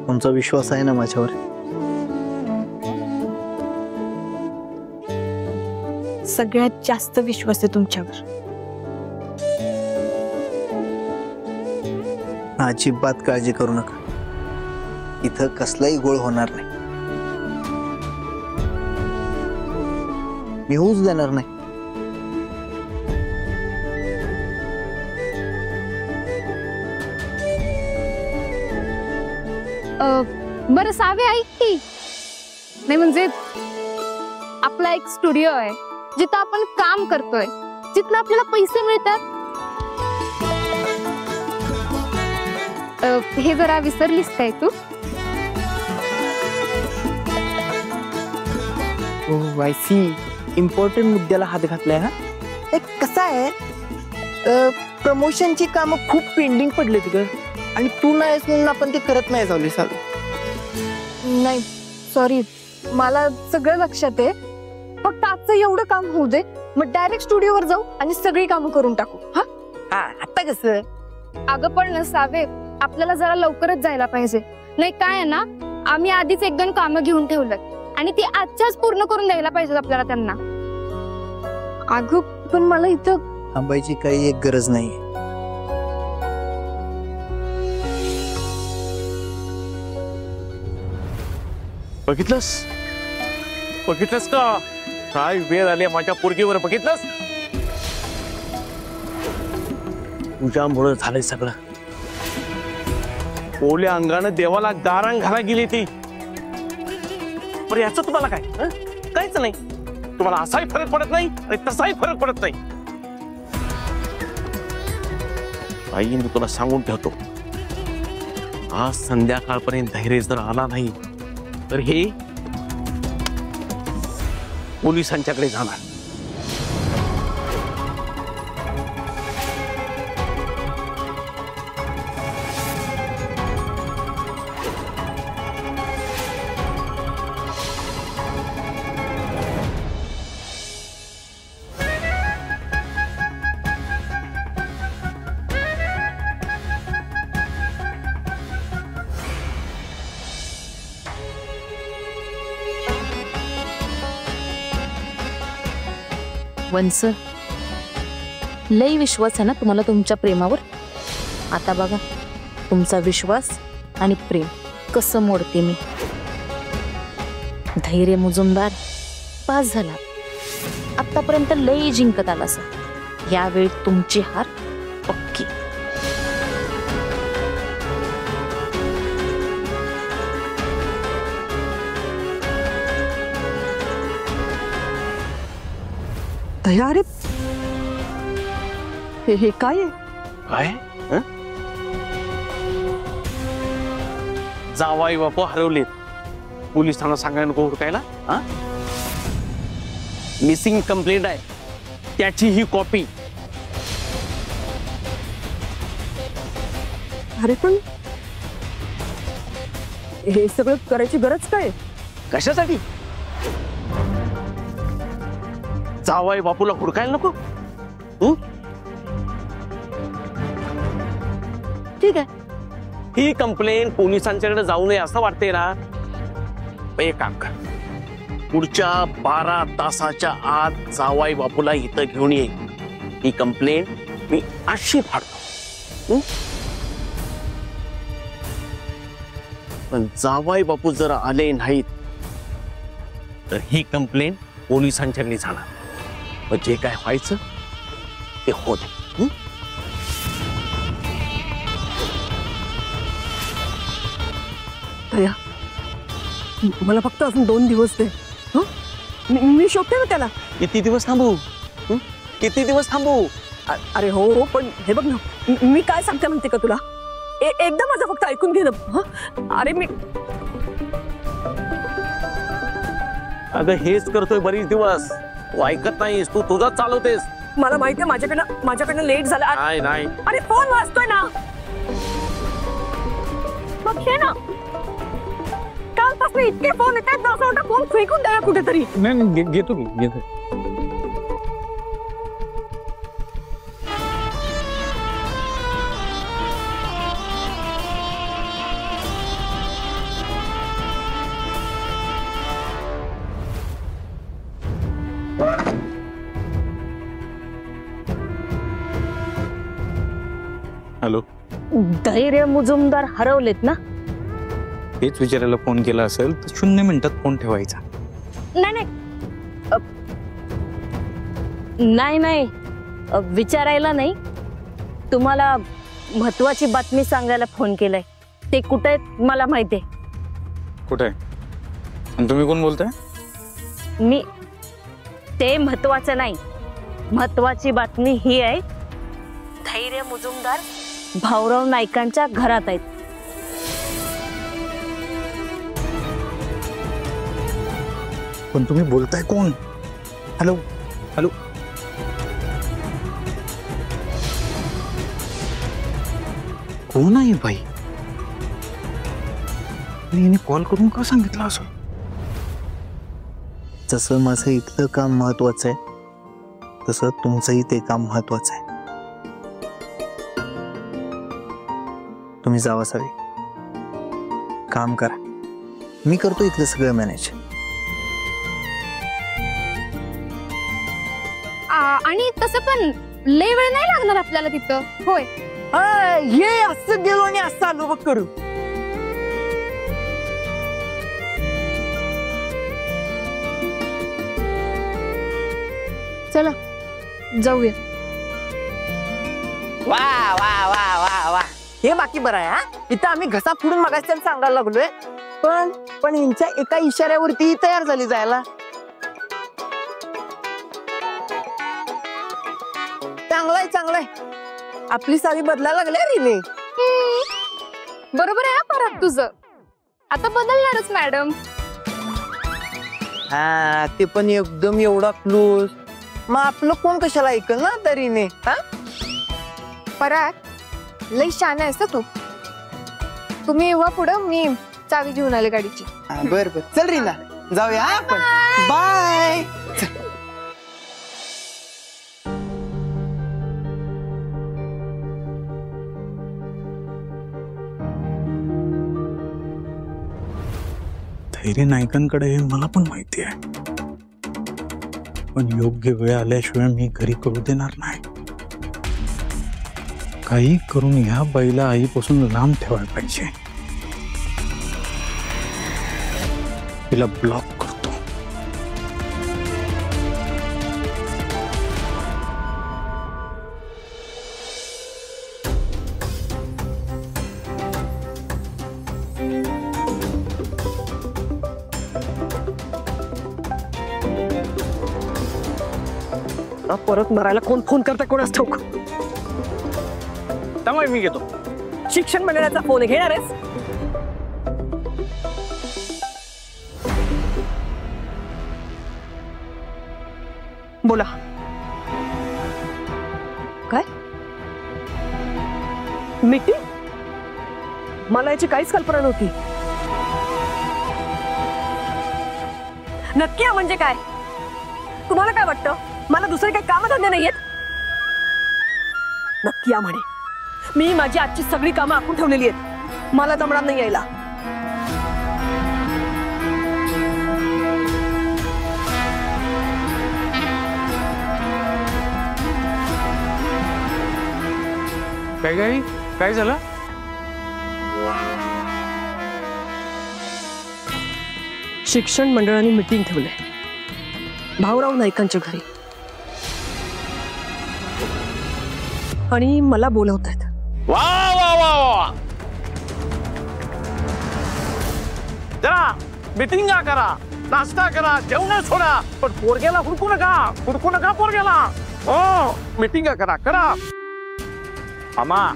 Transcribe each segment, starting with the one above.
तुमचा विश्वास आहे ना माझ्यावर? सगळ्यात जास्त विश्वास आहे तुमच्यावर. अजिबात काळजी करू नका, इथं कसलाही गोळ होणार नाही. मी होऊच देणार नाही. बरं सावे, ऐक की. नाही म्हणजे आपला एक स्टुडिओ आहे जिथं आपण काम करतोय, जिथं आपल्याला पैसे मिळतात. हे जरा विसरलीस काय तू? वायसी इम्पॉर्टंट मुद्द्याला हात घातलाय हा. कसं आहे, प्रमोशनची कामं खूप पेंडिंग पडले ग, आणि तू नाहीस म्हणून आपण ते करत नाही जावले चालू. नाही सॉरी, मला सगळं लक्षात आहे. फक्त आजचं एवढं काम होऊ दे, मग डायरेक्ट स्टुडिओवर जाऊ आणि सगळी कामं करून टाकू. हा आता कसं? अगं पण ना सावे, आपल्याला जरा लवकरच जायला पाहिजे. नाही काय आहे ना, आम्ही आधीच एक दोन कामं घेऊन ठेवलं आणि ती आजच्याच पूर्ण करून द्यायला पाहिजे आपल्याला त्यांना. अगं पण मला इथं थांबायची काही एक गरज नाही. बघितलंस का काय वेळ आली माझ्या पोरगीवर? बघितलंस? तुझ्यामुळे झालंय सगळं. ओल्या अंगानं देवाला गारांग घाला गेली ती. पण याचं तुम्हाला काय? काहीच नाही. तुम्हाला असाही फरक पडत नाही आणि तसाही फरक पडत नाही. आई, मी तुला सांगून ठेवतो, आज संध्याकाळपर्यंत धैर्य जर आला नाही तर हे पोलिसांच्याकडे जाणार. वंस, लई विश्वास आहे ना तुम्हाला तुमच्या प्रेमावर. आता बघा तुमचा विश्वास आणि प्रेम कसं मोडते मी. धैर्य मुजुमदार पास झाला. आतापर्यंत लई जिंकत आला असा, यावेळी तुमची हार पक्की. तयार हे काय आहे? काय? जावाई बापू हरवलेत. पोलिसांना सांगायला नको हुडकायला. मिसिंग कंप्लेंट आहे, त्याची ही कॉपी. अरे पण हे सगळं करायची गरज काय? कशासाठी? जावाई बापूला हुडकायला नको? ठीक आहे, ही कंप्लेंट पोलिसांच्याकडे जाऊ नये असं वाटतंय ना. एक काम कर, पुढच्या 12 तासाच्या आत जावाई बापूला इथं घेऊन ये. ही कंप्लेंट मी अशी फाडतो. पण जावाई बापू जर आले नाहीत तर ही कंप्लेंट पोलिसांच्याकडे जाणार. मग जे काय व्हायचं ते होत. मला फक्त अजून 2 दिवस दे. मी शोधते ना त्याला. किती दिवस थांबू? किती दिवस थांबू? अरे हो हो, पण हे बघ ना, मी काय सांगते म्हणते का तुला? एकदा माझं फक्त ऐकून घे ना. अरे मी अगं हेच करतोय बरीच दिवस. तू ऐकत नाहीस, तू तुझाच चालवतेस. मला माहितीये माझ्याकडनं लेट झाला. नाही. अरे फोन वाजतोय ना. मग हे ना, कालपासून इतके फोन येतात ना, असं वाटतं फोन फेकून द्यावा कुठेतरी. नाही घेतो की घेतो. हॅलो. धैर्य मुजुमदार हरवलेत ना? हेच विचारायला फोन केला असेल तर 0 मिनिटात फोन ठेवायचा. नाही नाही विचारायला नाही, तुम्हाला महत्वाची बातमी सांगायला फोन केलाय. ते कुठे आहेत मला माहितीये. कुठे आहे आणि तुम्ही कोण बोलताय? मी ते महत्वाचं नाही, महत्वाची बातमी ही आहे, धैर्य मुजुमदार भाऊराव नाईकांच्या घरात आहेत. पण तुम्ही बोलताय कोण? Hello hello. कोण आहे बाई? हिने कॉल करून का सांगितलं असं? जसं माझं इथलं काम महत्वाचं आहे तसं तुमचंही ते काम महत्वाचं आहे. तुम्ही जावा सावी, काम करा. मी करतो इथलं सगळं मॅनेज. आणि तसं पण लय वेळ नाही लागणार आपल्याला तिथं. होय, हे असं गेलो आणि असं आलो बघ करू. चला जाऊया. वा वा वा वा वा, हे बाकी बरं आहे. हा, इथं आम्ही घसा फोडून मगाशी सांगायला लागलोय, पण यांच्या एका इशाऱ्यावरती तयार झाली जायला. चांगलाय चांगलाय, आपली सावी बदलायला लागल्या रे. बरोबर आहे परत तुझं. आता बदलणारच मॅडम. हा, ते पण एकदम एवढा क्लोज. मग आपलं कोण कशाला ऐकल ना तरीने. हा, पराग लई शान आहेस तू. तुम्ही येव्हा पुढं, मी चावी घेऊन आले गाडीची. बर बर, चल रीना जाऊया आपण. बाय. धैर्य नायकांकडे आहे मला पण माहिती आहे, पण योग्य वेळ आल्याशिवाय मी घरी करू देणार नाही. काही करून ह्या बाईला आईपासून लांब ठेवायला पाहिजे. तिला ब्लॉक करतो. परत मरायला कोण फोन करता कोणाच ठाऊक. त्यामुळे मी घेतो. शिक्षण मंडळाचा फोन घेणार आहेस? बोला. काय मीटिंग? मला याची काहीच कल्पना नव्हती. नक्की म्हणजे काय? तुम्हाला काय वाटतं मला दुसरे काही कामधंदे नाहीयेत? नक्की या म्हणे. मी माझी आजची सगळी कामं आखून ठेवलेली आहेत. मला जमणार नाही यायला. काय काय झालं? शिक्षण मंडळाने मीटिंग ठेवले भाऊराव नाईकांच्या घरी आणि मला बोलवतात. वा वा वा वा, जरा मिटिंगा करा, नाश्ता करा, जेवण सोडा, पण पोरग्याला हुडकू नका पोरग्याला. हो, मिटिंगा करा करा. आमा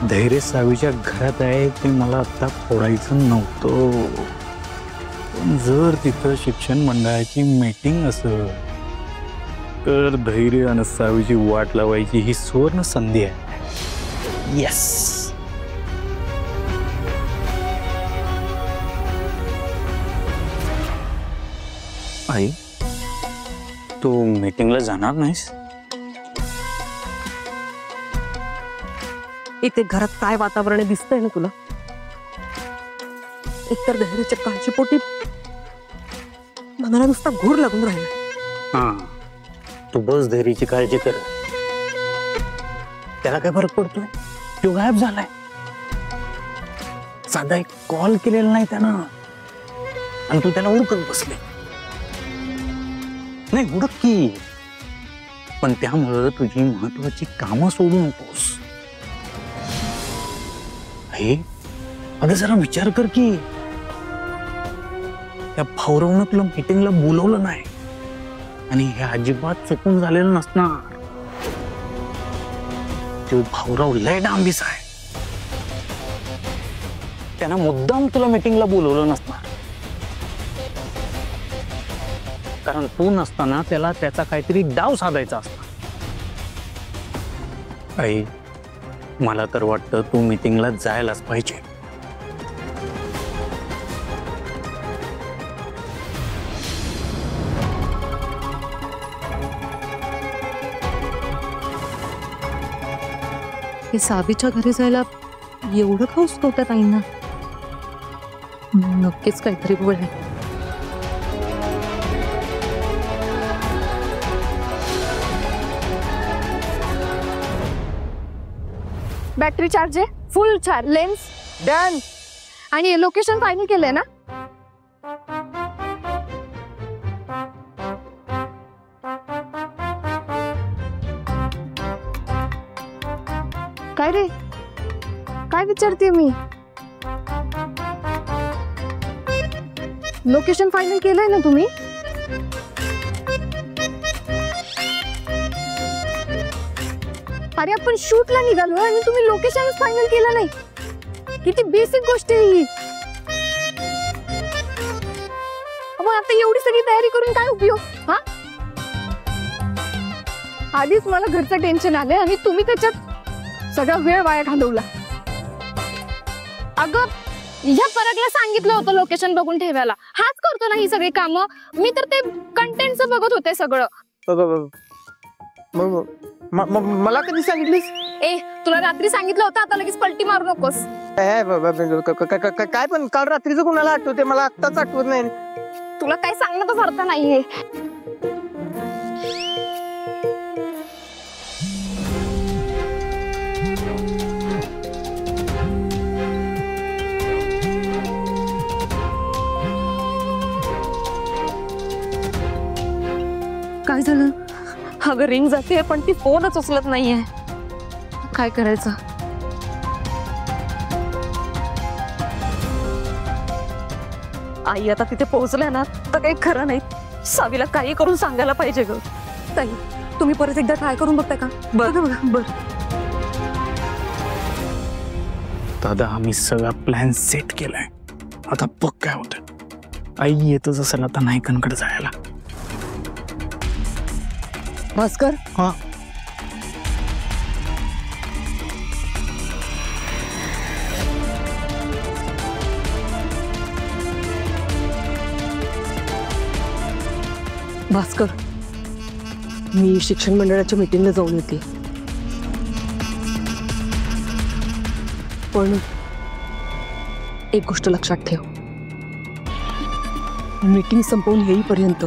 धैर्य सावीच्या घरात आहे ते मला आता फोडायचं नव्हतं. पण जर तिथं शिक्षण मंडळाची मीटिंग असेल तर धैर्य आणि सावीची वाट लावायची ही सुवर्ण संधी आहे. येस. आई, तू मीटिंगला जाणार नाहीस? इथे घरात काय वातावरण दिसतंय ना तुला? एकतर धैर्याच्या काळजीपोटी मला नुसता घोर लागून राहिला. हा तू बस धैर्याची काळजी कर. त्याला काय फरक पडतोय? तो गायब झालाय. साधा एक कॉल केलेला नाही त्यानं आणि तू त्याला ओळखत बसले. नाही हुडक की, पण त्यामुळं तुझी महत्वाची कामं सोडू नकोस. हे अगं जरा विचार कर की, त्या भाऊरावनं तुला मीटिंगला बोलवलं नाही आणि हे अजिबात चुकून झालेलं नसणार. तो भाऊराव लय डांबीस आहे. त्यानं मुद्दाम तुला मीटिंगला बोलवलं नसणार, कारण तू नसताना त्याला त्याचा काहीतरी डाव साधायचा असता. आई मला तर वाटतं तू मीटिंगला जायलाच पाहिजे. हे सावीच्या घरी जायला एवढं का उचलवतात आईंना? नक्कीच काहीतरी गोळ आहे. बॅटरी चार्ज आहे, फुल चार्ज, लेन्स डन. आणि लोकेशन फायनल केलंय ना? काय रे, काय विचारते मी? लोकेशन फायनल केलंय ना तुम्ही? अरे आपण शूटला निघालो आणि तुम्ही लोकेशनच फायनल केलं नाही. किती बेसिक गोष्ट आहे ही. मग आता एवढी सगळी तयारी करून काय उपयोग? हा, आधीच मला घरचं टेन्शन आलंय आणि तुम्ही त्याच्यात सगळा वेळ वाया घालवला. अगं ह्या परागला सांगितलं होतं लोकेशन बघून ठेवायला. हाच करतो ना ही सगळी कामं. मी तर ते कंटेंटचं बघत होते सगळं. मला कधी सांगितलीस? ए तुला रात्री सांगितलं होतं, आता लगेच पलटी मारू नकोस. काय पण काल रात्रीचं कुणाला आठवते? मला आत्ताच आठवत नाही. तुला काय सांगण्याचाच अर्थ नाहीये. काय झालं? अगं रिंग जाते पण ती फोनच उचलत नाहीये. काय करायचं? आई आता तिथे पोहोचल्या ना तर काही खरं नाही. सावीला काही करून सांगायला पाहिजे ग. ताई तुम्ही परत एकदा ट्राय करून बघताय का? बरं बघा बरं. दादा आम्ही सगळा प्लॅन सेट केलाय. आता बघ काय होतं. आई येतच असेल आता नायकांकडे जायला. भास्कर, हा भास्कर, मी शिक्षण मंडळाच्या मीटिंगला जाऊन येते. पण एक गोष्ट लक्षात ठेव, मीटिंग संपवून येईपर्यंत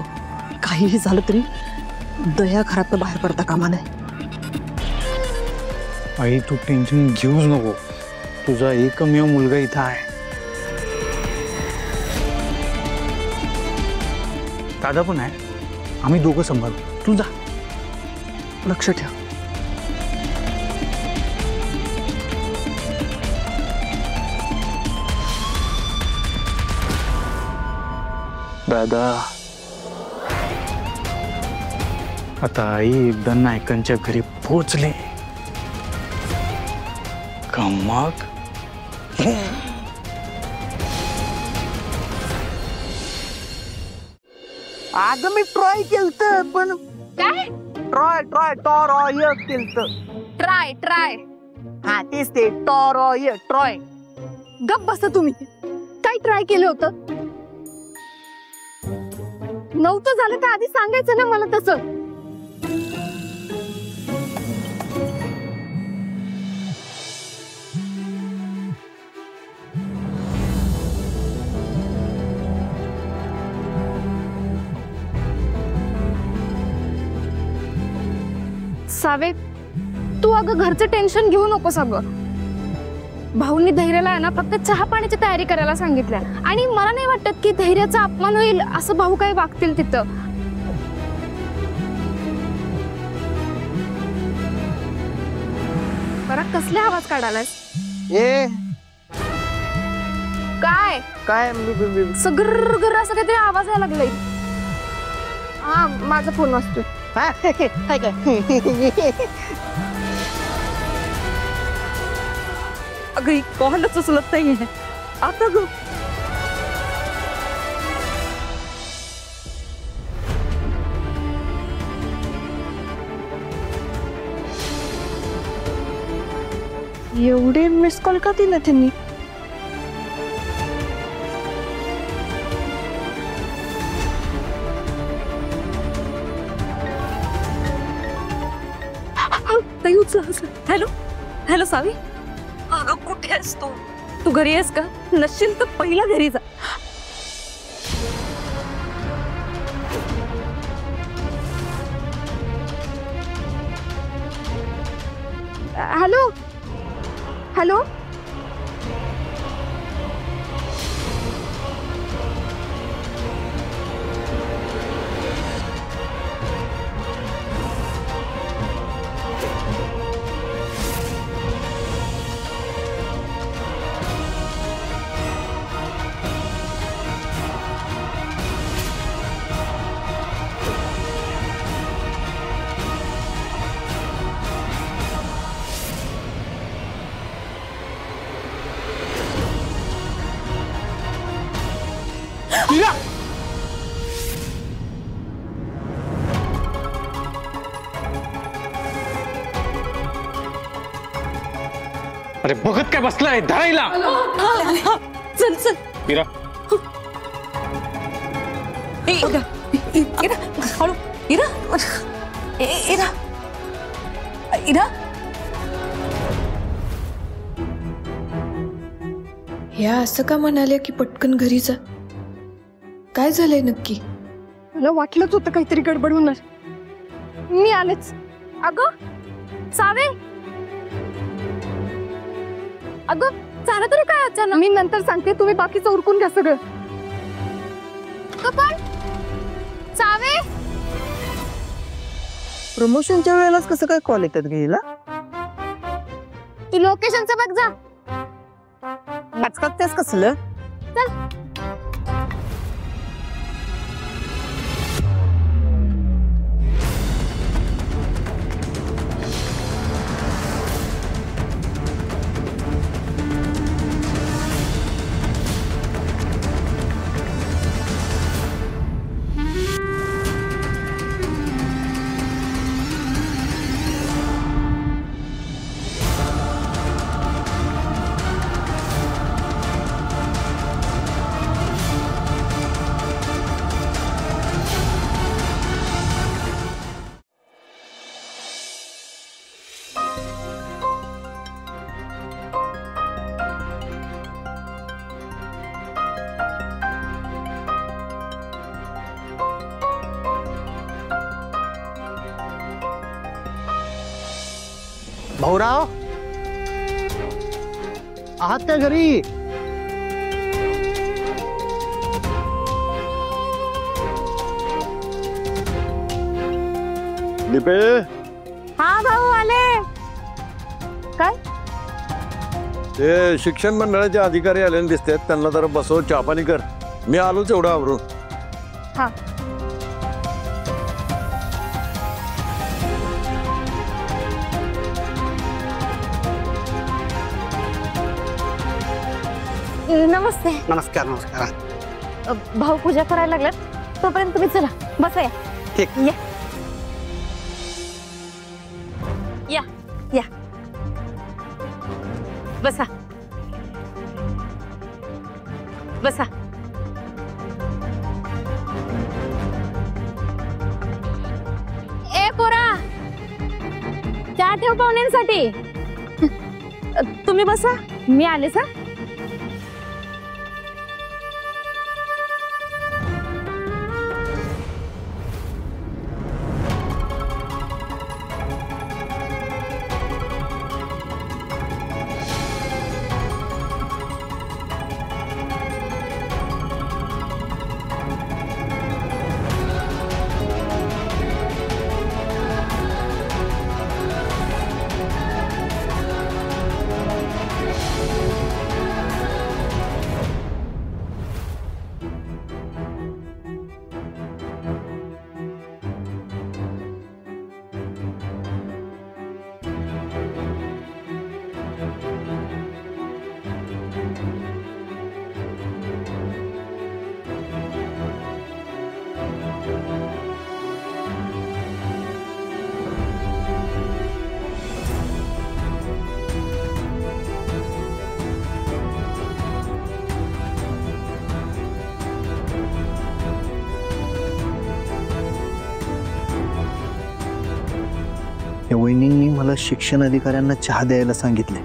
काहीही झालं तरी दया घरातनं बाहेर पडता कामा नये. आई तू टेन्शन घेऊच नको. तुझा एकमेव मुलगा इथं आहे. दादा पण आहे. आम्ही दोघं सांभाळू. तू जा. लक्ष ठेव. दादा आता आई एकदा नायकांच्या घरी पोहोचले का मग अगं मी ट्राय केलत पण काय? टॉरॉय केलत. Try try. हा तेच ते ट्रॉय. गप बसा तुम्ही. काय ट्राय केलं होतं? नव्हतं झालं तर आधी सांगायचं ना मला तसं. सावे तू अगं घरचं टेन्शन घेऊ नकोस अगं. भाऊंनी धैर्याला आहे ना फक्त चहा पाण्याची तयारी करायला सांगितल्या आणि मला नाही वाटत की धैर्याचा अपमान होईल असं भाऊ काही वागतील तिथं. बरा कसले आवाज काढालास? ए काय काय सगळं असं काहीतरी आवाज यायला लागलाय. हा माझा फोन वाजतोय. हा, काय काय अगं कोणालाच उचलत नाहीये आता ग. एवढे मिस कॉल का दिला त्यांनी? हॅलो हॅलो सावी, अगं कुठे आहेस तू? तू घरी आहेस का? नसशील तर पहिला घरी जा. हॅलो हॅलो अरे बघत काय बसलाय धरायला. चल चल इरा हळू. इरा इरा इरा ह्या असं का म्हणाल्या की पटकन घरी जा? काय झालंय नक्की? मला वाटलंच होतं काहीतरी गडबड होणार. मी आलेच. अगं सावे, अगं झालं तरी काय अचानक? मी नंतर सांगते, तुम्ही बाकीचं उरकून घ्या सगळं. पण सावे, प्रमोशनच्या वेळेलाच कसं काय कॉल येतात गेला? तू लोकेशनचं बघ जा. आजकाल तेच कसलं? भाऊराव आहात का घरी? दिपे, हा भाऊ आले. काय? ते शिक्षण मंडळाचे अधिकारी आलेले दिसतात, त्यांना जरा बसव, चहा पाणी कर. मी आलोच एवढं आवरून. हा नमस्ते. नमस्कार नमस्कार. भाऊ पूजा करायला लागलात, तोपर्यंत तुम्ही चला बसा. या ठीक. या या या बसा बसा. ए पोरा, चहा ठेव पाहुण्यांसाठी. तुम्ही बसा, मी आले सा. वहिनींनी मला शिक्षण अधिकाऱ्यांना चहा द्यायला सांगितले.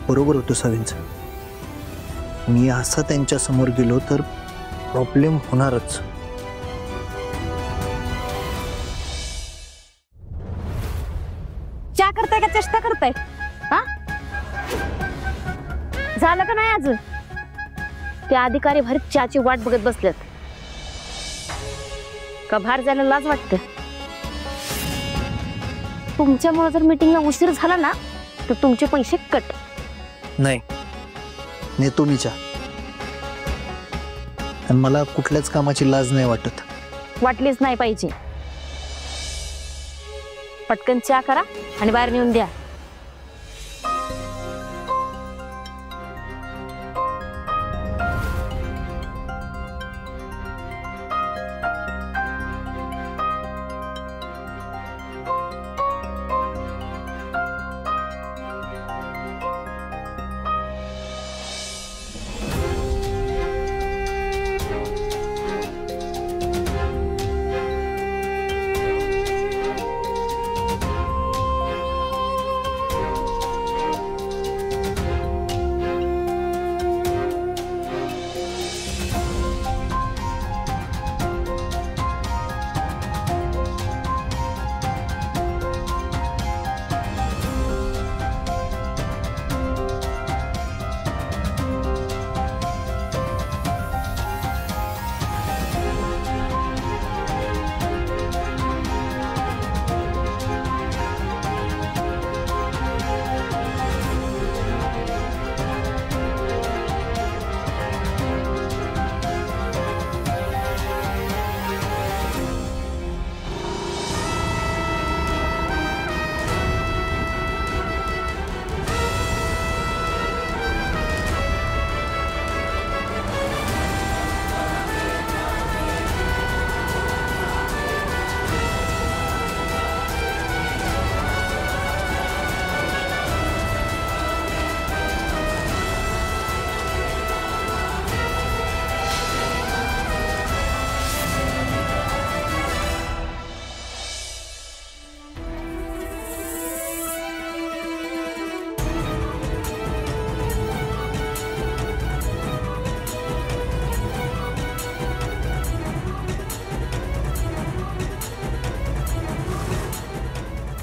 बरोबर होतं सावींचं. मी असं त्यांच्या समोर गेलो तर प्रॉब्लेम होणारच. चहा करताय का चेष्टा करताय? हा झालं का नाही अजून? ते अधिकारी भर चहाची वाट बघत बसल्यात. का बाहेर जायला लाज वाटतं? तुमच्यामुळे जर मीटिंगला उशीर झाला ना तर तुमचे पैसे कट. नाही, नेतो मी चहा. आणि मला कुठल्याच कामाची लाज नाही वाटत. वाटलीच नाही पाहिजे. पटकन चहा करा आणि बाहेर नेऊन द्या.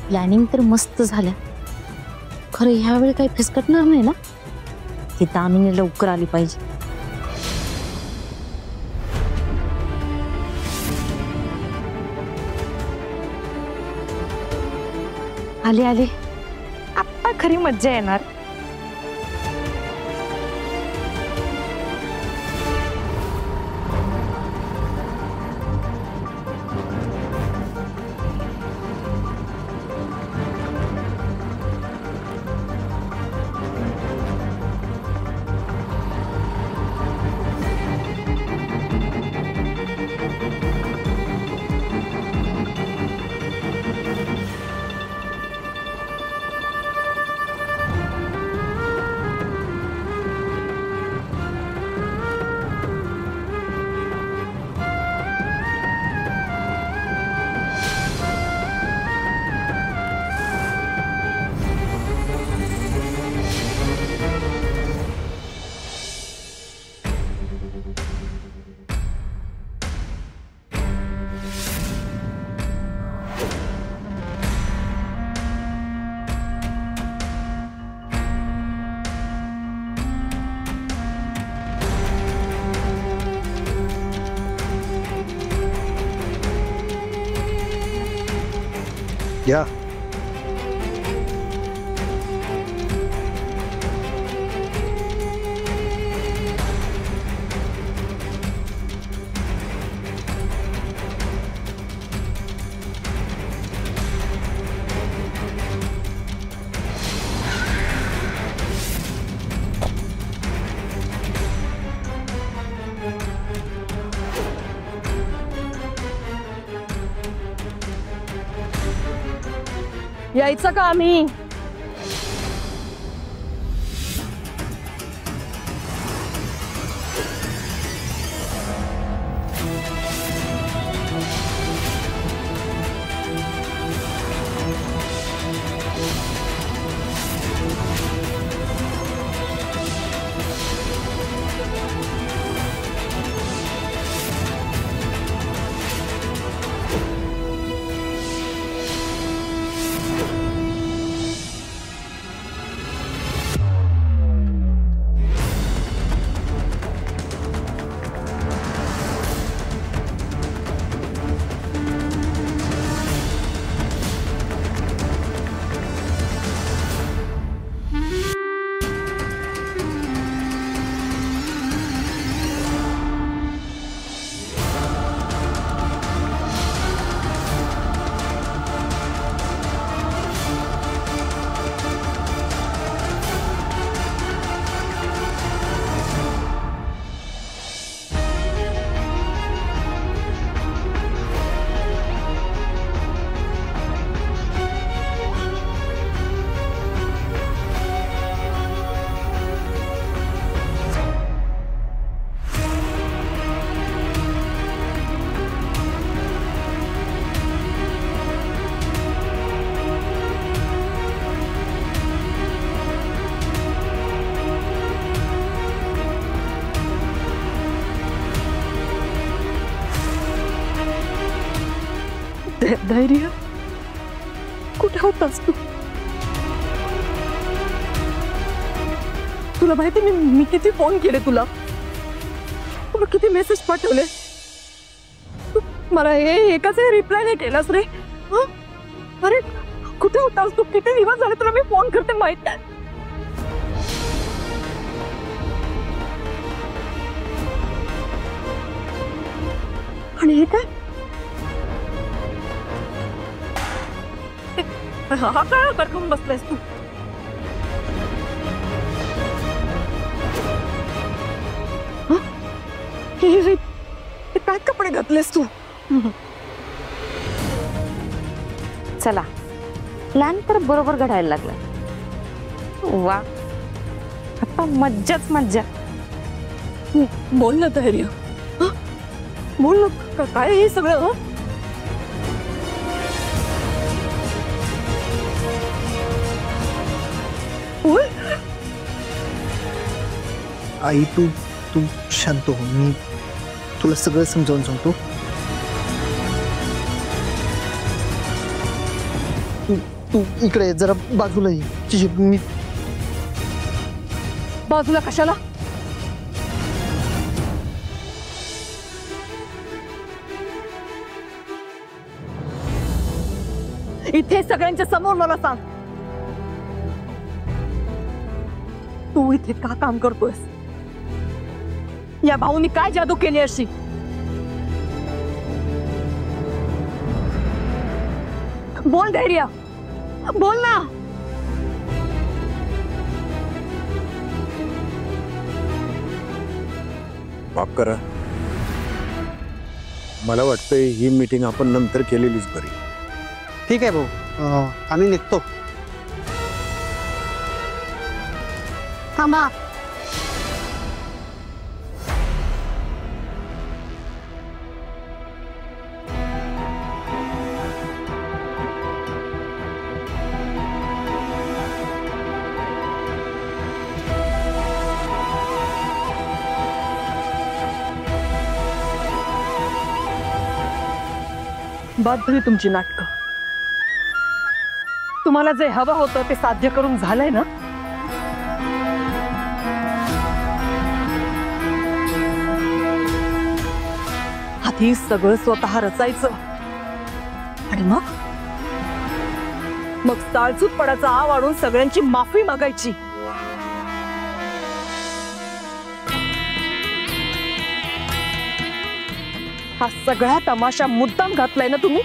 प्लॅनिंग तर मस्त झाल्या. खरं ह्यावेळी काही फिसकटणार नाही ना? की दामिनी लवकर आली पाहिजे. आले आले, आता खरी मज्जा येणार. या यायचं का आम्ही? धैर्य कुठे होतास तू? तुला माहिती मी किती फोन केले तुला किती मेसेज पाठवले, मला हे एकाच रिप्लाय नाही केलास रे. अरे कुठे होतास तू? किती दिवस झाले तुला मी फोन करते माहित आहे. आणि हे काय? हा काय करकून बसलायस तू? हे काय कपडे घातलेस तू? चला, प्लॅन तर बरोबर घडायला लागला. वा, आता मज्जाच मज्जा. बोल ना धैर्य, बोल ना काय हे सगळं? बोल. आई तू तू शांत हो, मी तुला सगळं समजावून सांगतो. तू इकडे जरा बाजूला ये. मी बाजूला कशाला? इथे सगळ्यांच्या समोर मला सांग, तू इथे का काम करतोयस? या भाऊनी काय जादू केली अशी? बोल धैर्य, बोल ना. माफ करा, मला वाटतंय ही मीटिंग आपण नंतर केलेलीच बरी. ठीक आहे भाऊ, आम्ही निघतो. थांबा. बाद झाली तुमची नाटकं. तुम्हाला जे हवं होतं ते साध्य करून झालंय ना? आधी सगळं स्वतः रचायचं आणि मग साळसूतपणाचा आव वाढून सगळ्यांची माफी मागायची. हा सगळा तमाशा मुद्दाम घातलाय ना तुम्ही?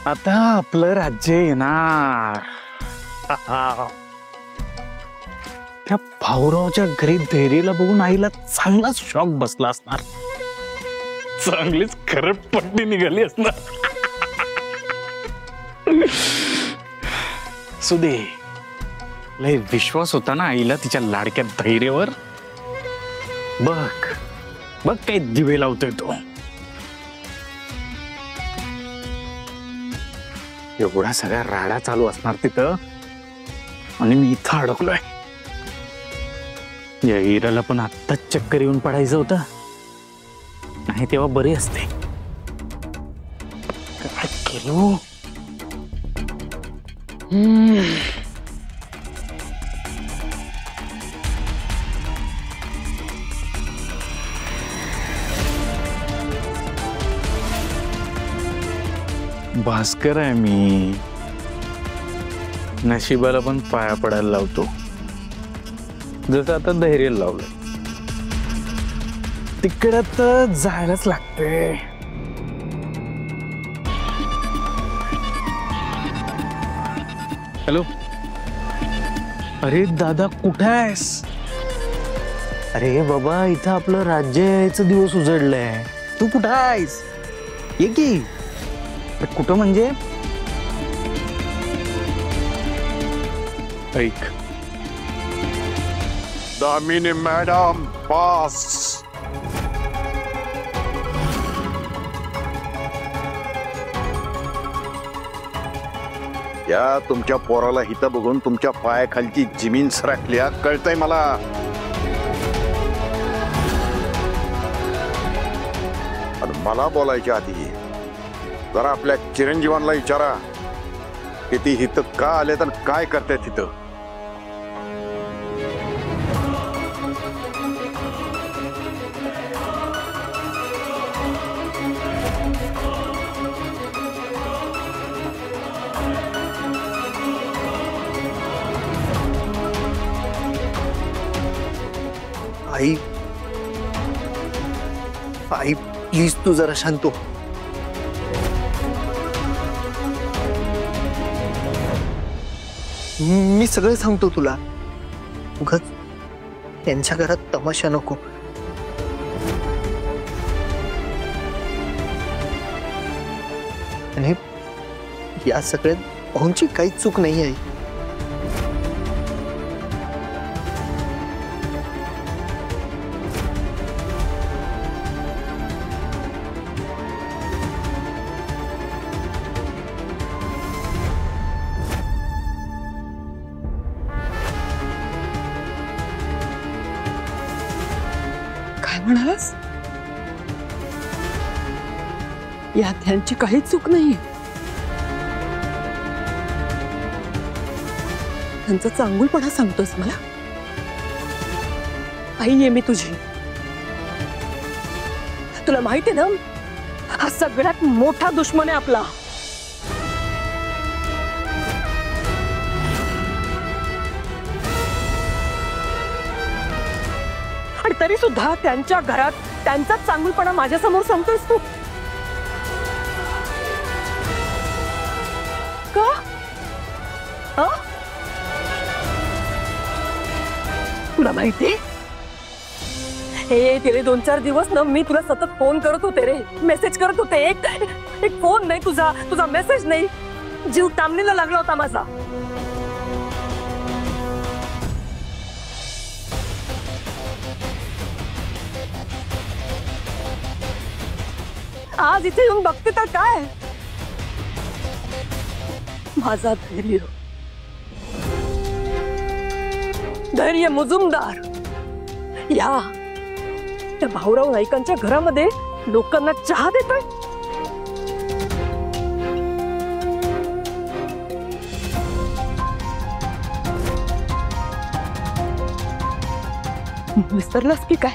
आता आपलं राज्य येणार. त्या भाऊरावच्या घरी धैर्यला बघून आईला चांगलाच शॉक बसला असणार. चांगलीच खरपट्टी निघाली असणार. सुदे, लय विश्वास होता ना आईला तिच्या लाडक्या धैर्यावर. बघ बघ काय दिवे लावतोय तो. एवढा सगळा राडा चालू असणार तिथं आणि मी इथं अडकलोय. या हिराला पण आत्ताच चक्कर येऊन पडायचं होतं, नाही तेव्हा बरी असते. काय केलो? भास्कर आहे मी, नशिबाला पण पाया पडायला लावतो जसं आता धैर्याला लावलं. तिकडे तर जायलाच लागते. हॅलो, अरे दादा कुठे आहेस? अरे बाबा, इथं आपलं राज्य यायचं दिवस उजडलंय. तू कुठं आहेस? ये की. कुठं म्हणजे? ऐक, दामिनी मॅडम पास. या तुमच्या पोराला हिथं बघून तुमच्या पायाखालची जमीन सरकल्या कळतंय मला. आणि मला बोलायच्या आधी जरा आपल्या चिरंजीवांना विचारा की ती हिथं का आले तर काय करते तिथं. आई आई प्लीज तू जरा शांत हो. मी सगळं सांगतो तुला. उगाच त्यांच्या घरात तमाशा नको. आणि या सगळ्यात भाऊंची काहीच चूक नाही आहे. काय म्हणालास? यात त्यांची काहीच चूक नाही. त्यांचा चांगुलपणा सांगतोस मला? आई आहे मी तुझी. तुला माहिती आहे ना, हा सगळ्यात मोठा दुश्मन आहे आपला. आणि तरी सुद्धा त्यांच्या घरात त्यांचाच चांगुलपणा माझ्या समोर सांगतोस तू. का? तुला माहिती हे गेले 2-4 दिवस ना मी तुला सतत फोन करत होते रे, मेसेज करत होते. एक फोन नाही तुझा मेसेज नाही. जीव टामणीला लागला होता माझा. आज इथे येऊन बघते तर काय, माझा धैर्य मुजुमदार या त्या भाऊराव नाईकांच्या घरामध्ये लोकांना चहा देतोय. विसरलास की काय?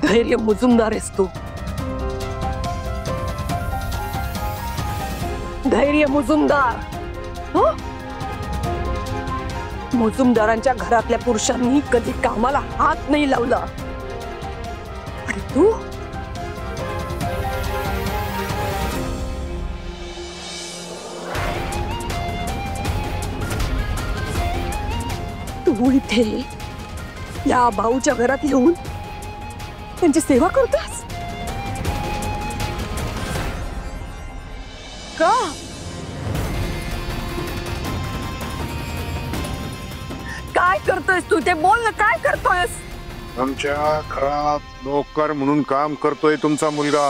धैर्य मुजुमदार आहेस तू. धैर्य मुजुमदार. हो, मुजुमदारांच्या घरातल्या पुरुषांनी कधी कामाला हात नाही लावला. आणि तू इथे या भाऊच्या घरात येऊन त्यांची सेवा करतोस का? काय करतोयस तू ते बोल ना, काय करतोयस? आमच्या घरात नोकर म्हणून काम करतोय तुमचा मुलगा.